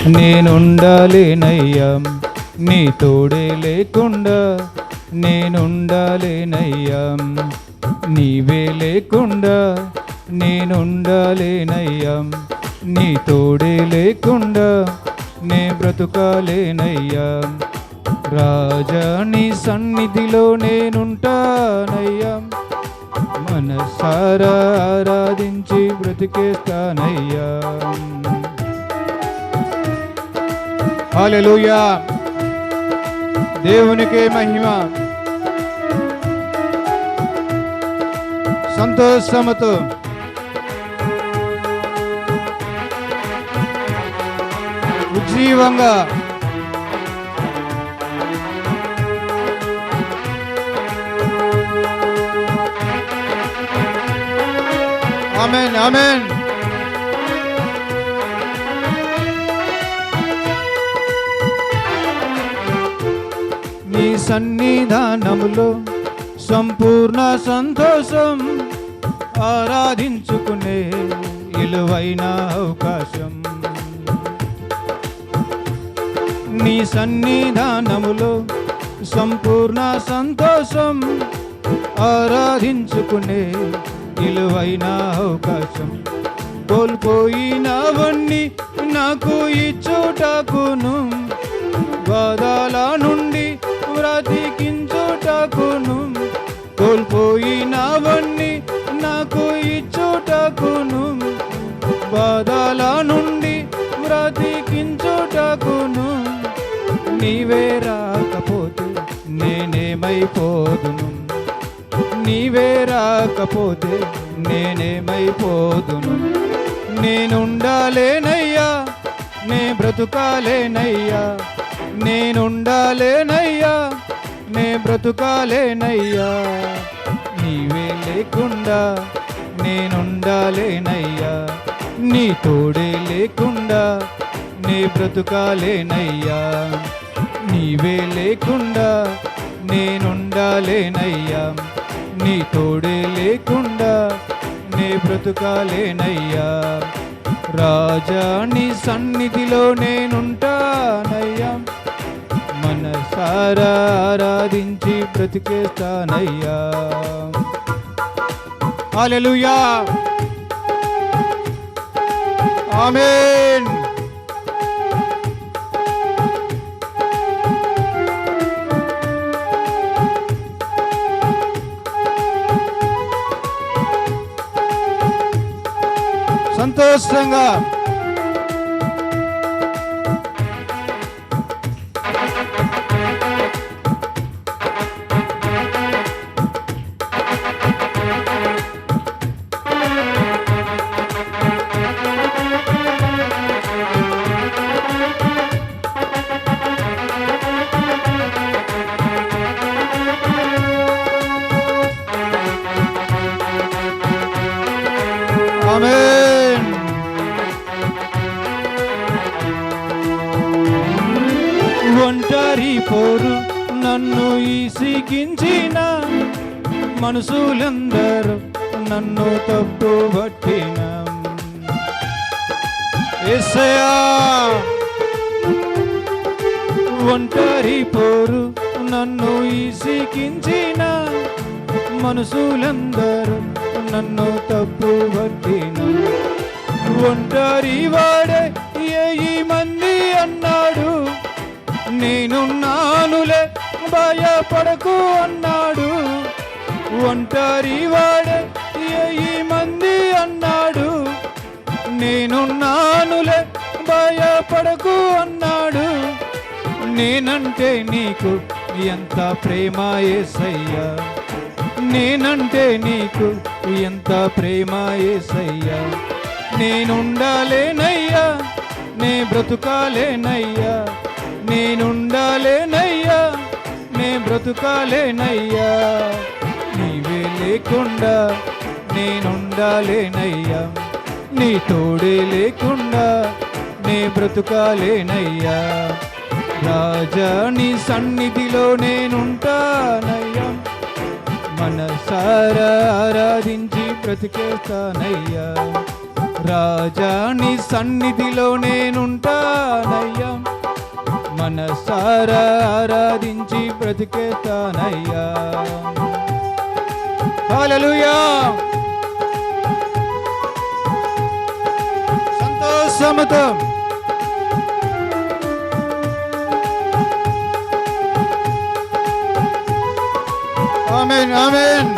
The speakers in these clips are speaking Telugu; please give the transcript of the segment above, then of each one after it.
నేనుండాలేనయ్యా, నీ తోడే లేకుండా నేనుండాలేనయ్యా, నీవే లేకుండా నేనుండాలేనయ్యా, నీ తోడే లేకుండా నే బ్రతుకాలేనయ్యా. రాజా నీ సన్నిధిలో నేనుంటానయ్యా, మనసారా ఆరాధించి బ్రతికేస్తానయ్యా. హల్లెలూయా, దేవునికే మహిమ. సంతోషముతో ఉజ్జీవంగా ఆమేన్, ఆమేన్. నీ సన్నిధానములో సంపూర్ణ సంతోషం, ఆరాధించుకునే విలువైన అవకాశం. నీ సన్నిధానములో సంపూర్ణ సంతోషం, ఆరాధించుకునే విలువైన అవకాశం. కోల్పోయినవన్నీ నాకు ఇచ్చుటకును, బాధల నుండి బ్రతికించుటకును. కోల్పోయినవన్నీ నాకు ఇచ్చుటకును, బాధల నుండి బ్రతికించుటకును. నీవే రాకపోతే నేనేమైపోదును, నీవే రాకపోతే నేనేమైపోదును. నేనుండాలేనయ్యా, నే బ్రతుకాలేనయ్యా, నేనుండాలేనయ్యా, నే బ్రతుకాలేనయ్యా. నీవే లేకుండా నేనుండాలేనయ్యా, నీ తోడే లేకుండా నే బ్రతుకాలేనయ్యా. నీవే లేకుండా నేనుండాలేనయ్యా, నీ తోడే లేకుండా నే బ్రతుకాలేనయ్యా. రాజా నీ సన్నిధిలో నేనుంటానయ్యా, మనసారా ఆరాధించి బ్రతికేస్తానయ్యా. హల్లెలూయా, ఆమేన్. సంతోషంగా ఆమేన్. ఒంటరి పోరు నన్ను ఈసిగించిన మనుషులందరూ నన్ను తప్పుబట్టిన యేసయ్యా. ఒంటరి పోరు నన్ను ఈసిగించిన మనుషులందరూ నన్ను తప్పుబట్టిన ఒంటరి వాడే ఏయి మంది అన్నాడు, నేనున్నానులే భయపడకు అన్నాడు. ఒంటరి వాడే ఏయి మంది అన్నాడు, నేనున్నానులే భయపడకు అన్నాడు. నేనంటే నీకు ఎంత ప్రేమ యేసయ్యా, నేనంటే నీకు ఎంత ప్రేమ యేసయ్యా. నేనుండాలేనయ్యా, నే బ్రతుకాలేనయ్యా, నేనుండాలేనయ్యా, నే బ్రతుకాలేనయ్యా. నీవే లేకుండా నేనుండాలేనయ్యా, నీ తోడే లేకుండా నే బ్రతుకాలేనయ్యా. రాజా నీ సన్నిధిలో నేనుంటానయ్యా, మనసారా ఆరాధించి బ్రతికేస్తానయ్యా. రాజా నీ సన్నిధిలో నేనుంటానయ్యా, మనసారా ఆరాధించి బ్రతికేస్తానయ్యా. హల్లెలూయా. సంతోషముతో ఆమేన్ ఆమేన్.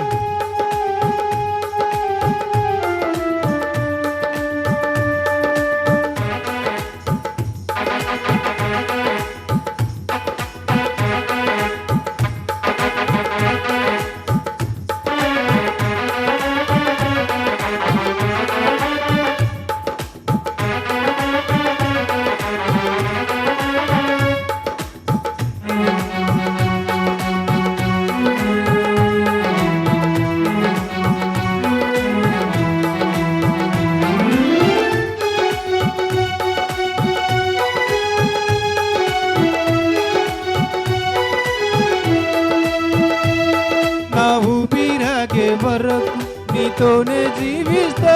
నా ఊపిరాగే వరకు నీతోనే జీవిస్తా,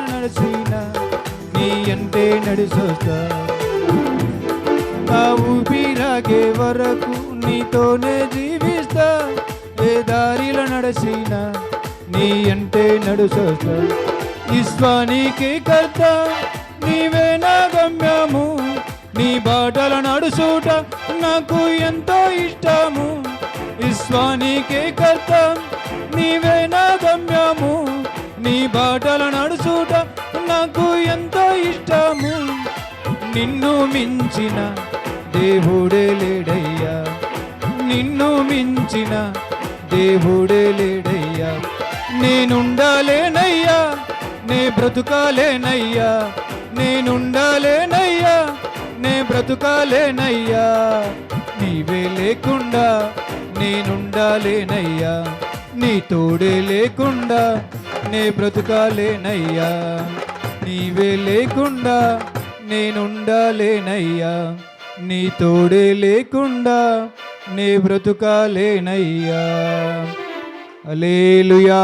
నడిచినా నీ అంటే నడిచొస్తా. నా ఊపిరాగే వరకు నీతోనే జీవిస్తా, ఏ దారిలో నడిచినా నీ అంటే నడిచొస్తా. విశ్వానికి కర్త నీవే నా గమ్యము, నీ బాటల నడుచుట నాకు ఎంతో ఇష్టము. విశ్వానికి కర్త నీవే నా గమ్యము, నీ బాటల నడుచుట నాకు ఎంతో ఇష్టము. నిన్ను మించిన దేవుడే లేడయ్యా, నిన్ను మించిన దేవుడే లేడయ్యా. నేనుండాలేనయ్యా, నే బ్రతుకాలేనయ్యా, నేనుండాలేనయ్యా, నే బ్రతుకాలేనయ్యా. నీవే లేకుండా నేనుండాలేనయ్యా, నీ తోడే లేకుండా నే బ్రతుకాలేనయ్యా. నీవే లేకుండా నేనుండాలేనయ్యా, నీ తోడే లేకుండా నే బ్రతుకాలేనయ్యా. హల్లెలూయా.